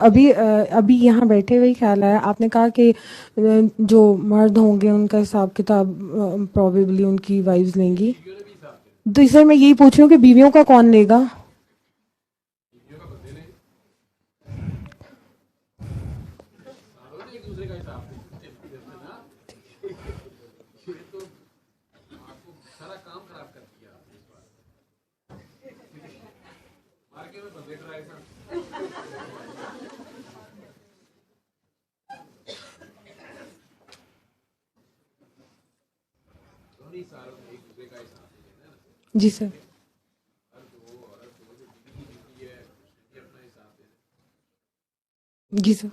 अभी यहाँ बैठे हुए ही ख्याल आया, आपने कहा कि जो मर्द होंगे उनका हिसाब किताब प्रोबेबली उनकी वाइफ्स लेंगी। तो सर मैं यही पूछ रही हूँ कि बीवियों का कौन लेगा? जी सर। जी सर।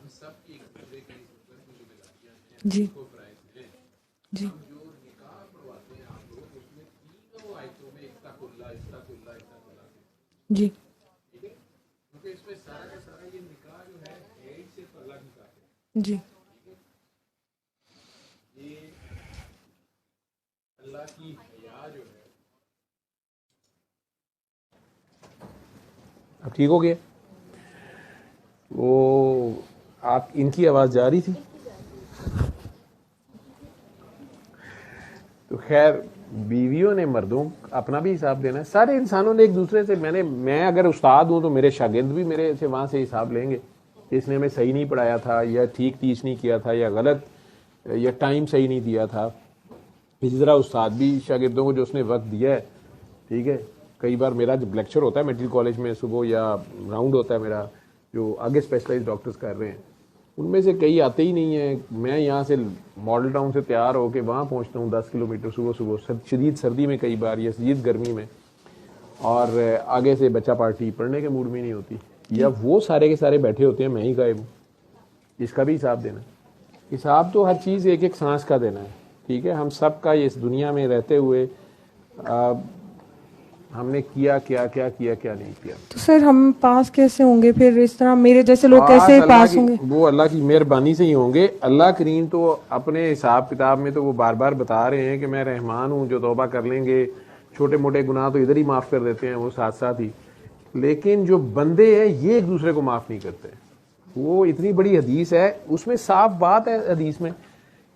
जी जी जी जी अब ठीक हो गया। वो आप इनकी आवाज जा रही थी तो खैर बीवियों ने मर्दों अपना भी हिसाब देना है। सारे इंसानों ने एक दूसरे से मैं अगर उस्ताद हूं तो मेरे शागिर्द भी मेरे से वहां से हिसाब लेंगे। इसने हमें सही नहीं पढ़ाया था या ठीक टीच नहीं किया था या गलत या टाइम सही नहीं दिया था। इसी तरह उस्ताद भी शागिर्दों को जो उसने वक्त दिया है, ठीक है। कई बार मेरा जब लेक्चर होता है मेडिकल कॉलेज में सुबह या राउंड होता है मेरा, जो आगे स्पेशलाइज डॉक्टर्स कर रहे हैं, उनमें से कई आते ही नहीं है। मैं यहाँ से मॉडल टाउन से तैयार होकर वहाँ पहुँचता हूँ 10 किलोमीटर सुबह सुबह, शदीद सर्दी में कई बार या शदीद गर्मी में, और आगे से बच्चा पार्टी पढ़ने के मूड में नहीं होती, या वो सारे के सारे बैठे होते हैं, मैं ही गायब हूँ। इसका भी हिसाब देना है। हिसाब तो हर चीज़ एक एक सांस का देना है, ठीक है। हम सब का इस दुनिया में रहते हुए हमने किया क्या क्या किया क्या नहीं किया। तो सर हम पास कैसे होंगे फिर? इस तरह मेरे जैसे लोग कैसे पास होंगे? वो अल्लाह की मेहरबानी से ही होंगे। अल्लाह करीम तो अपने हिसाब किताब में तो वो बार बार बता रहे हैं कि मैं रहमान हूँ, जो तौबा कर लेंगे छोटे मोटे गुनाह तो इधर ही माफ़ कर देते हैं वो साथ साथ ही। लेकिन जो बंदे हैं ये एक दूसरे को माफ़ नहीं करते। वो इतनी बड़ी हदीस है, उसमें साफ बात है हदीस में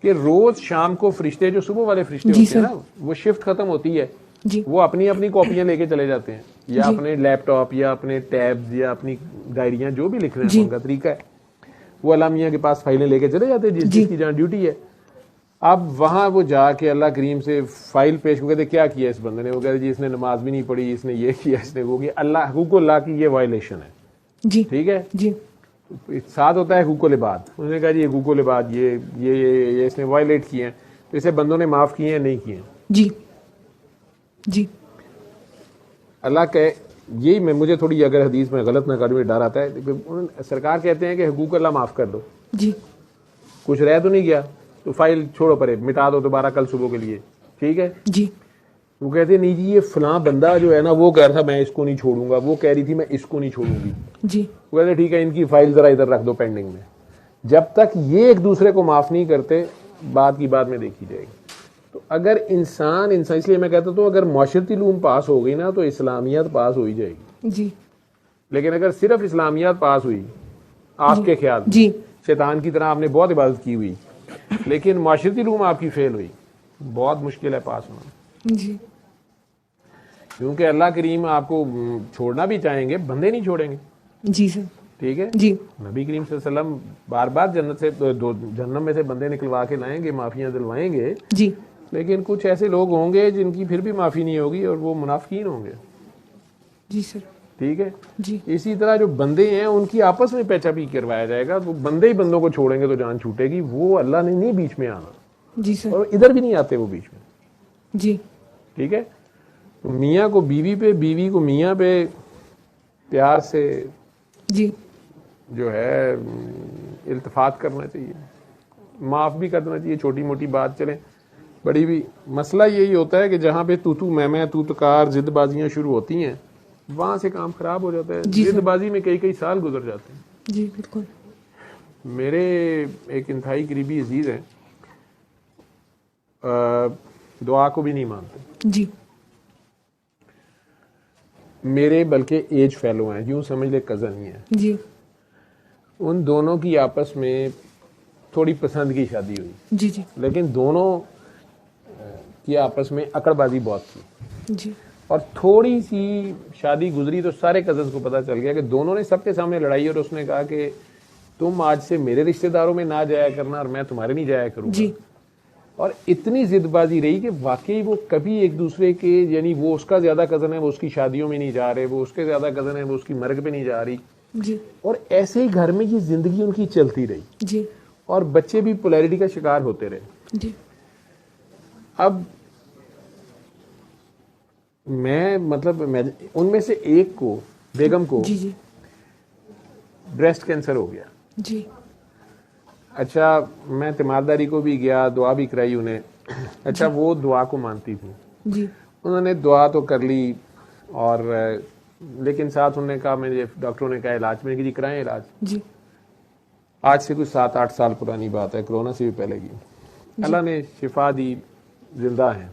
कि रोज शाम को फरिश्ते, जो सुबह वाले फरिश्ते होते हैं ना, वो शिफ्ट खत्म होती है, वो अपनी अपनी कॉपियां लेके चले जाते हैं, या अपने लैपटॉप या अपने टैब्स या अपनी डायरियां जो भी लिख रहे हैं, उनका तरीका है, वो अल्लाह मियां के पास फाइलें लेके चले जाते हैं जिसकी जहाँ ड्यूटी है। अब वहां वो जाके अल्लाह करीम से फाइल पेश को कहते क्या किया इस बंदे ने, वो कहते जी इसने नमाज भी नहीं पढ़ी, इसने ये किया, इसने वो किया। अल्लाह हुकूकुल्लाह की ये वायलेशन है, ठीक है जी। साथ होता है हुकूकुल इबाद, उसने कहा जी हुकूकुल इबाद ये इसने वायलेट किए हैं, तो इसे बंदों ने माफ किए हैं नहीं किए हैं जी जी। अल्लाह के यही मैं मुझे थोड़ी अगर हदीस में गलत ना करूँ में डर आता है। सरकार कहते हैं कि हुकूक अल्लाह माफ कर दो जी, कुछ रह तो नहीं गया तो फाइल छोड़ो परे, मिटा दो दोबारा कल सुबह के लिए, ठीक है जी। वो कहते नहीं जी ये फलां बंदा जो है ना वो कह रहा था मैं इसको नहीं छोड़ूंगा, वो कह रही थी मैं इसको नहीं छोड़ूंगी जी। वो कहते ठीक है इनकी फाइल जरा इधर रख दो पेंडिंग में। जब तक ये एक दूसरे को माफ नहीं करते बात की बात में देखी जाएगी। तो अगर इंसान इसलिए मैं कहता तो अगर माशरती लूम पास हो गई ना तो इस्लामियत पास हो ही जाएगी जी। लेकिन अगर सिर्फ इस्लामियत पास हुई आपके ख्याल जी, शैतान की तरह आपने बहुत इबादत की हुई लेकिन माशरती लूम आपकी फेल हुई, बहुत मुश्किल है पास होना जी। क्योंकि अल्लाह करीम आपको छोड़ना भी चाहेंगे, बंदे नहीं छोड़ेंगे। जी सर, ठीक है जी। नबी करीम सल्लल्लाहु अलैहि वसल्लम बार बार जन्नत से जहन्नम में से बंदे निकलवा के लाएंगे, माफियां दिलवाएंगे जी। लेकिन कुछ ऐसे लोग होंगे जिनकी फिर भी माफी नहीं होगी और वो मुनाफिकीन होंगे। जी सर, ठीक है जी। इसी तरह जो बंदे हैं उनकी आपस में पेचापी करवाया जाएगा, तो बंदे ही बंदों को छोड़ेंगे तो जान छूटेगी। वो अल्लाह ने नहीं बीच में आना, जी सर, और इधर भी नहीं आते वो बीच में। जी। ठीक है तो मियाँ को बीवी पे, बीवी को मियाँ पे प्यार से जी जो है इल्तफात करना चाहिए, माफ़ भी करना चाहिए, छोटी मोटी बात चले बड़ी भी। मसला यही होता है कि जहाँ पे तू मैं तू तकार जिदबाजियाँ शुरू होती हैं वहाँ से काम खराब हो जाता है। जिदबाजी में कई कई साल गुजर जाते हैं। जी बिल्कुल। मेरे एक इंतहाई करीबी अजीज हैं, दुआ को भी नहीं मानते जी। मेरे, बल्कि एज फेलो हैं, यूं समझ ले कज़न ही है। जी। उन दोनों की आपस में थोड़ी पसंद की शादी हुई, जी जी लेकिन दोनों की आपस में अकड़बाजी बहुत थी। जी और थोड़ी सी शादी गुजरी तो सारे कजन्स को पता चल गया कि दोनों ने सबके सामने लड़ाई, और उसने कहा कि तुम आज से मेरे रिश्तेदारों में ना जाया करना और मैं तुम्हारे नहीं जाया करूंगा। जी और इतनी जिदबाजी रही कि वाकई वो कभी एक दूसरे के, यानी वो उसका ज्यादा कजन है वो उसकी शादियों में नहीं जा रहे, वो उसके ज्यादा कजन है वो उसकी मर्ग पे नहीं जा रही, जी और ऐसे ही घर में ये जिंदगी उनकी चलती रही, जी और बच्चे भी पोलैरिटी का शिकार होते रहे। जी अब मैं उनमें से एक को, बेगम को, जी जी ब्रेस्ट कैंसर हो गया। जी अच्छा, मैं तीमारदारी को भी गया, दुआ भी कराई उन्हें। अच्छा, वो दुआ को मानती थी, जी उन्होंने दुआ तो कर ली, और लेकिन साथ उन्होंने कहा, मुझे डॉक्टरों ने कहा इलाज, मैंने कहा जी कराएं इलाज। जी आज से कुछ 7-8 साल पुरानी बात है, कोरोना से भी पहले की। अल्लाह ने शिफा दी, जिंदा है।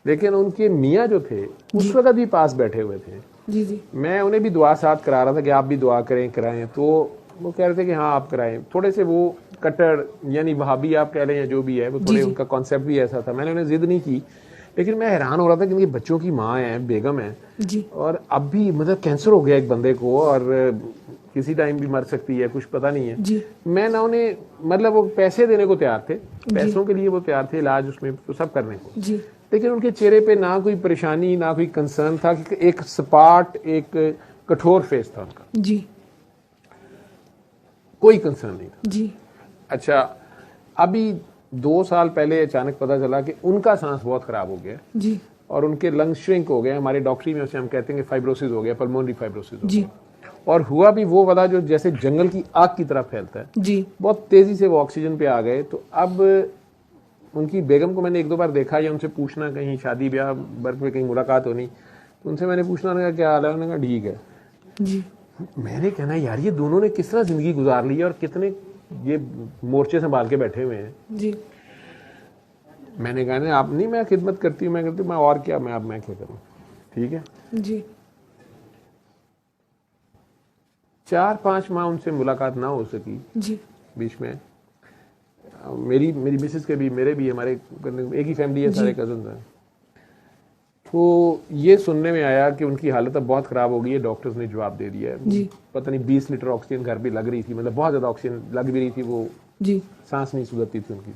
लेकिन उनके मियाँ जो थे उस वक्त भी पास बैठे हुए थे। जी जी मैं उन्हें भी दुआ साथ करा रहा था कि आप भी दुआ करें, कराएं, तो वो कह रहे थे कि हाँ आप कराएं। थोड़े से वो कट्टर, यानी वहाबी आप कह लें या जो भी है, वो थोड़े, उनका कॉन्सेप्ट भी ऐसा था। मैंने उन्हें जिद नहीं की, लेकिन मैं हैरान हो रहा था कि इनके बच्चों की माँ है, बेगम है, जी और अब भी मतलब कैंसर हो गया एक बंदे को, और किसी टाइम भी मर सकती है, कुछ पता नहीं है। जी मैं ना उन्हें, मतलब वो पैसे देने को तैयार थे, पैसों के लिए वो तैयार थे, इलाज उसमें तो सब करने को, जी लेकिन उनके चेहरे पे ना कोई परेशानी, ना कोई कंसर्न था, कि एक सपाट, एक कठोर फेस था उनका, जी कोई कंसर्न नहीं था। जी अच्छा, अभी 2 साल पहले अचानक पता चला कि उनका सांस बहुत खराब हो गया, जी और उनके लंग्स श्रिंक हो गए। हमारे डॉक्टरी में उसे हम कहते हैं कि फाइब्रोसिस हो गया, पल्मोनरी फाइब्रोसिस हो जी गया। और हुआ भी वो वाला जो जैसे जंगल की आग की तरह फैलता है, जी बहुत तेजी से वो ऑक्सीजन पे आ गए। तो अब उनकी बेगम को मैंने 1-2 बार देखा, या उनसे पूछना, कहीं शादी ब्याह वर्क में कहीं मुलाकात होनी, तो उनसे मैंने पूछना, उन्होंने कहा क्या हाल है, उन्होंने कहा ठीक है। जी मैंने कहना यार ये दोनों ने किस तरह जिंदगी गुजार ली है, और कितने ये मोर्चे संभाल के बैठे हुए हैं। जी मैंने कहा नहीं, आप नहीं, मैं खिदमत करती हूँ, मैं करती हूँ, मैं और क्या, मैं क्या करूँ, ठीक है। जी 4-5 माह उनसे मुलाकात ना हो सकी जी बीच में। मेरी मिसेस के भी, मेरे भी, हमारे एक ही फैमिली है, सारे कजन हैं। तो ये सुनने में आया कि उनकी हालत अब बहुत खराब हो गई है, डॉक्टर्स ने जवाब दे दिया है। जी पता नहीं 20 लीटर ऑक्सीजन घर पे लग रही थी, मतलब बहुत ज्यादा ऑक्सीजन लग भी रही थी, वो जी सांस नहीं सुधरती थी उनकी,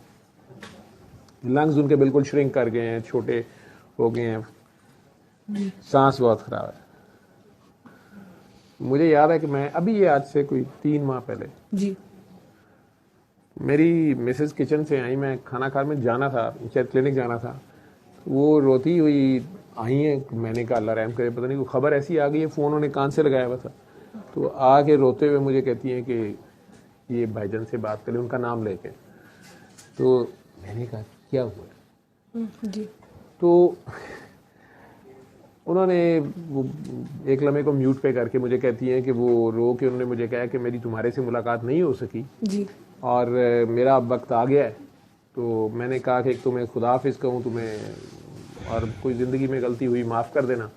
लंग्स उनके बिल्कुल श्रिंक कर गए हैं, छोटे हो गए हैं, सांस बहुत खराब है। मुझे याद है कि मैं अभी, ये आज से कोई 3 माह पहले, जी मेरी मिसेस किचन से आई, मैं खाना खाने में जाना था, शायद क्लिनिक जाना था, वो रोती हुई आई है। मैंने कहा अल्लाह रहम करे, पता नहीं कोई खबर ऐसी आ गई है, फ़ोन उन्होंने कान से लगाया हुआ था, तो आके रोते हुए मुझे कहती हैं कि ये भाईजान से बात करें, उनका नाम लेके। तो मैंने कहा क्या हुआ, जी तो उन्होंने वो एक लम्हे को म्यूट पे करके मुझे कहती हैं कि वो रो के उन्होंने मुझे कहा कि मेरी तुम्हारे से मुलाकात नहीं हो सकी, जी और मेरा अब वक्त आ गया है। तो मैंने कहा कि एक तो मैं खुदा हाफिज़ कहूँ तुम्हें, और कोई ज़िंदगी में गलती हुई माफ़ कर देना,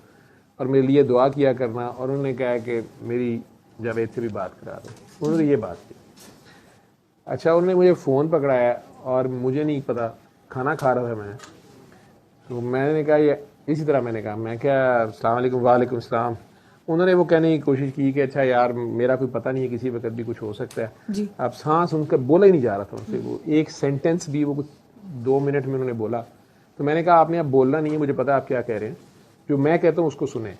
और मेरे लिए दुआ किया करना। और उन्होंने कहा कि मेरी जावेद से भी बात करा दो, उन्होंने ये बात की। अच्छा, उन्होंने मुझे फ़ोन पकड़ाया, और मुझे नहीं पता, खाना खा रहा था मैं, तो मैंने कहा ये इसी तरह मैंने कहा, मैं क्या अस्सलाम वालेकुम, वालेकुम सलाम। उन्होंने वो कहने की कोशिश की कि अच्छा यार मेरा कोई पता नहीं है, किसी वक्त भी कुछ हो सकता है। जी अब सांस उनका बोला ही नहीं जा रहा था उनसे, वो एक सेंटेंस भी वो कुछ 2 मिनट में उन्होंने बोला। तो मैंने कहा आपने अब बोलना नहीं है, मुझे पता है आप क्या कह रहे हैं, जो मैं कहता हूँ उसको सुने।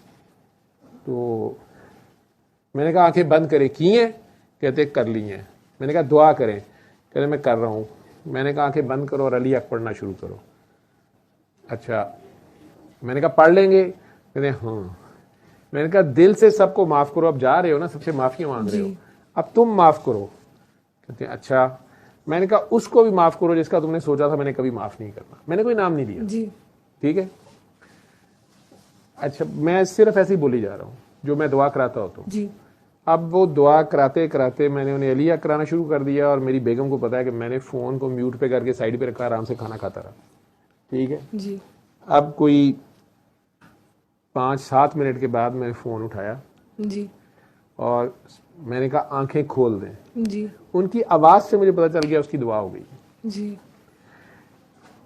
तो मैंने कहा आंखें बंद करें, की हैं, कहते कर ली हैं। मैंने कहा दुआ करें, कहते मैं कर रहा हूँ। मैंने कहा आंखें बंद करो और अली अक पढ़ना शुरू करो। अच्छा, मैंने कहा पढ़ लेंगे, कहते हाँ। मैंने कहा दिल से सबको माफ करो, अब जा रहे हो ना, सबसे माफिया मांग रहे हो, अब तुम माफ करो। कहते हैं अच्छा। मैंने कहा उसको भी माफ करो जिसका तुमने सोचा था मैंने कभी माफ नहीं करना। मैंने कोई नाम नहीं दिया, जी ठीक है। अच्छा, मैं सिर्फ ऐसे ही बोली जा रहा हूँ जो मैं दुआ कराता होता हूँ। जी अब वो दुआ कराते कराते मैंने उन्हें अलिया कराना शुरू कर दिया, और मेरी बेगम को पता है कि मैंने फोन को म्यूट पे करके साइड पे रखा, आराम से खाना खाता रहा, ठीक है। जी अब कोई 5-7 मिनट के बाद मैंने फ़ोन उठाया, जी और मैंने कहा आंखें खोल दें। जी उनकी आवाज से मुझे पता चल गया उसकी दुआ हो गई। जी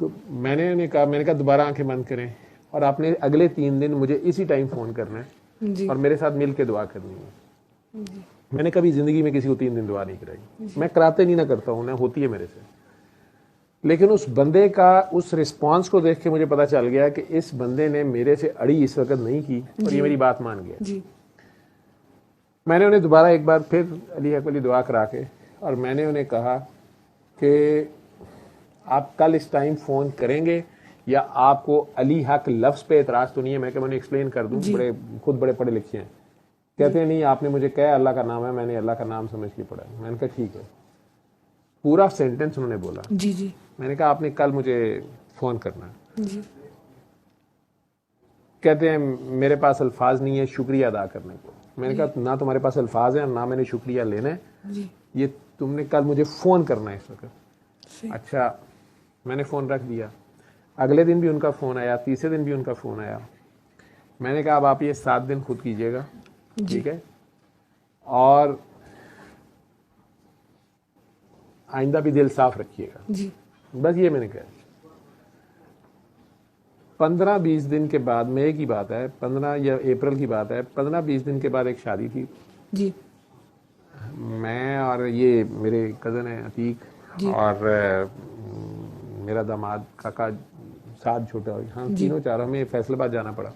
तो मैंने कहा दोबारा आंखें बंद करें और आपने अगले 3 दिन मुझे इसी टाइम फोन करना है जी और मेरे साथ मिल के दुआ करनी है। जी मैंने कभी जिंदगी में किसी को 3 दिन दुआ नहीं कराई, मैं कराते नहीं ना करता हूं ना, होती है मेरे से। लेकिन उस बंदे का उस रिस्पांस को देख के मुझे पता चल गया कि इस बंदे ने मेरे से अड़ी इस वक्त नहीं की और ये मेरी बात मान गया। जी मैंने उन्हें दोबारा एक बार फिर अली हक वाली दुआ करा के और मैंने उन्हें कहा कि आप कल इस टाइम फोन करेंगे या आपको अली हक लफ्ज पे एतराज तो नहीं है? मैं क्या, मैंने एक्सप्लेन कर दूं, खुद बड़े पढ़े लिखे हैं। कहते हैं नहीं, आपने मुझे कहा अल्लाह का नाम है, मैंने अल्लाह का नाम समझ के पढ़ा। मैंने कहा ठीक है। पूरा सेंटेंस उन्होंने बोला। जी जी मैंने कहा आपने कल मुझे फोन करना है। जी कहते हैं मेरे पास अल्फाज नहीं है शुक्रिया अदा करने को। मैंने कहा ना तुम्हारे पास अल्फाज है ना मैंने शुक्रिया लेना है, जी ये तुमने कल मुझे फोन करना है इस वक्त। सही। अच्छा, मैंने फोन रख दिया। अगले दिन भी उनका फोन आया, तीसरे दिन भी उनका फोन आया। मैंने कहा अब आप ये 7 दिन खुद कीजिएगा, ठीक है, और आइंदा भी दिल साफ रखिएगा। जी बस ये मैंने कहा। 15-20 दिन के बाद, मई की बात है, 15 या अप्रैल की बात है, 15-20 दिन के बाद एक शादी थी। जी मैं और ये मेरे कज़न है अतीक और मेरा दामाद काका साथ छोटा, हम तीनों चारों में फैसलाबाद जाना पड़ा।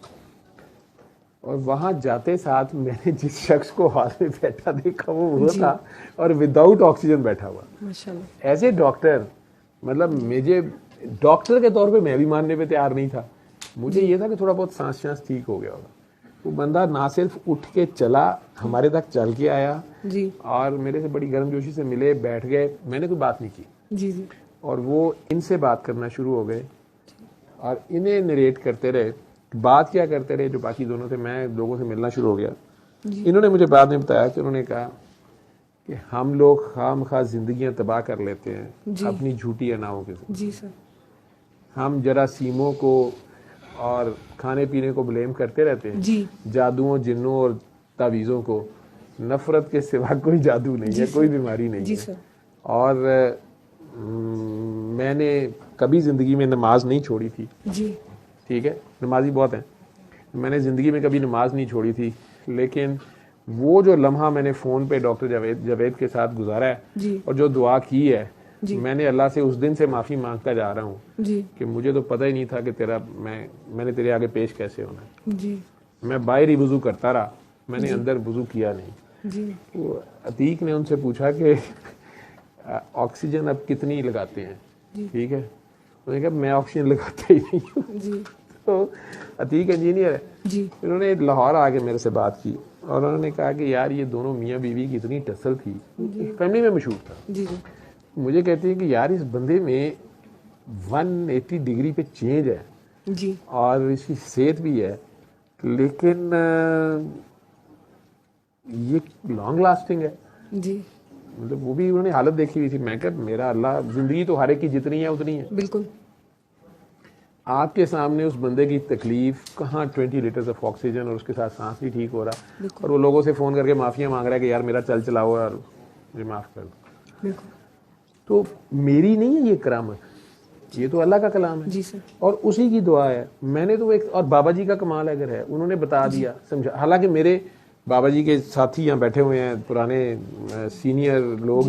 और वहां जाते साथ मैंने जिस शख्स को हॉल में बैठा देखा वो था और विदाउट ऑक्सीजन बैठा हुआ। माशाल्लाह। एज ए डॉक्टर, मतलब मुझे डॉक्टर के तौर पे मैं भी मानने पे तैयार नहीं था। मुझे ये था कि थोड़ा बहुत सांस ठीक हो गया होगा। वो बंदा ना सिर्फ उठ के चला, हमारे तक चल के आया जी और मेरे से बड़ी गर्मजोशी से मिले, बैठ गए, मैंने कोई बात नहीं की। जी जी और वो इनसे बात करना शुरू हो गए और इन्हें नरेट करते रहे। बात क्या करते रहे जो बाकी दोनों थे, मैं लोगों से मिलना शुरू हो गया। इन्होंने मुझे बाद में बताया कि उन्होंने कहा कि हम लोग खामखा जिंदगियां तबाह कर लेते हैं अपनी झूठी अनाओं के साथ। जी सर। हम जरासीमों को और खाने पीने को ब्लेम करते रहते हैं, जी जादुओं, जिन्नों और तावीज़ों को। नफरत के सिवा कोई जादू नहीं है, कोई बीमारी नहीं जी है। सर। और मैंने कभी जिंदगी में नमाज नहीं छोड़ी थी, जी ठीक है, नमाजी बहुत हैं, मैंने ज़िंदगी में कभी नमाज नहीं छोड़ी थी। लेकिन वो जो लम्हा मैंने फ़ोन पे डॉक्टर जावेद के साथ गुजारा है जी और जो दुआ की है, जी। मैंने अल्लाह से उस दिन से माफ़ी मांगता जा रहा हूँ जी कि मुझे तो पता ही नहीं था कि मैंने तेरे आगे पेश कैसे होना है। जी मैं बाहर ही वज़ू करता रहा, मैंने अंदर वज़ू किया नहीं। जी तो अतीक ने उनसे पूछा कि ऑक्सीजन अब कितनी लगाते हैं, ठीक है, उन्होंने कहा मैं ऑक्सीजन लगाता ही नहीं हूँ। जी तो अतीक इंजीनियर है, जी उन्होंने लाहौर आके मेरे से बात की और उन्होंने कहा कि यार ये दोनों मियाँ बीवी की इतनी टसल थी, फैमिली में मशहूर था। जी जी मुझे कहती है कि यार इस बंदे में 180 डिग्री पे चेंज है जी और इसकी सेहत भी है, लेकिन ये लॉन्ग लास्टिंग है। जी मतलब वो भी उन्होंने हालत देखी हुई थी। मैं कहा मेरा अल्लाह, जिंदगी तो हर एक की जितनी है उतनी है। बिल्कुल। आपके सामने उस बंदे की तकलीफ, कहाँ 20 लीटर्स ऑफ ऑक्सीजन और उसके साथ सांस नहीं ठीक हो रहा, और वो लोगों से फ़ोन करके माफ़िया मांग रहा है कि यार मेरा चल चलाओ और मुझे माफ़ कर दो। बिल्कुल। तो मेरी नहीं है ये करामत, ये तो अल्लाह का कलाम है जी सर। और उसी की दुआ है। मैंने तो एक, और बाबा जी का कमाल अगर है, उन्होंने बता दिया, समझा। हालांकि मेरे बाबा जी के साथी यहाँ बैठे हुए हैं, पुराने सीनियर लोग।